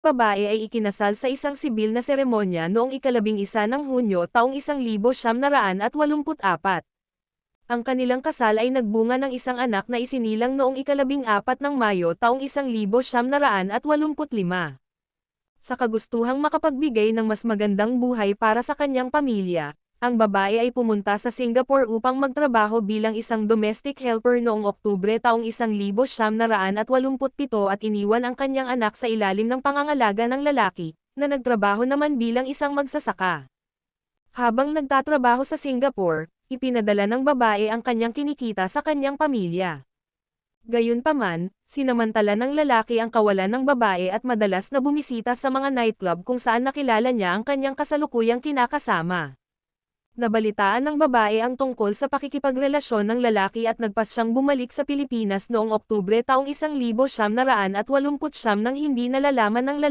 babae ay ikinasal sa isang sibil na seremonya noong 11 ng Hunyo taong 1984. Ang kanilang kasal ay nagbunga ng isang anak na isinilang noong 14 ng Mayo taong 1985. Sa kagustuhang makapagbigay ng mas magandang buhay para sa kanyang pamilya, ang babae ay pumunta sa Singapore upang magtrabaho bilang isang domestic helper noong Oktubre taong 1987 at iniwan ang kanyang anak sa ilalim ng pangangalaga ng lalaki, na nagtrabaho naman bilang isang magsasaka. Habang nagtatrabaho sa Singapore, ipinadala ng babae ang kanyang kinikita sa kanyang pamilya. Gayunpaman, sinamantala ng lalaki ang kawalan ng babae at madalas na bumisita sa mga nightclub kung saan nakilala niya ang kanyang kasalukuyang kinakasama. Nabalitaan ng babae ang tungkol sa pakikipagrelasyon ng lalaki at nagpasyang bumalik sa Pilipinas noong Oktubre taong 1989 nang hindi nalalaman ng lalaki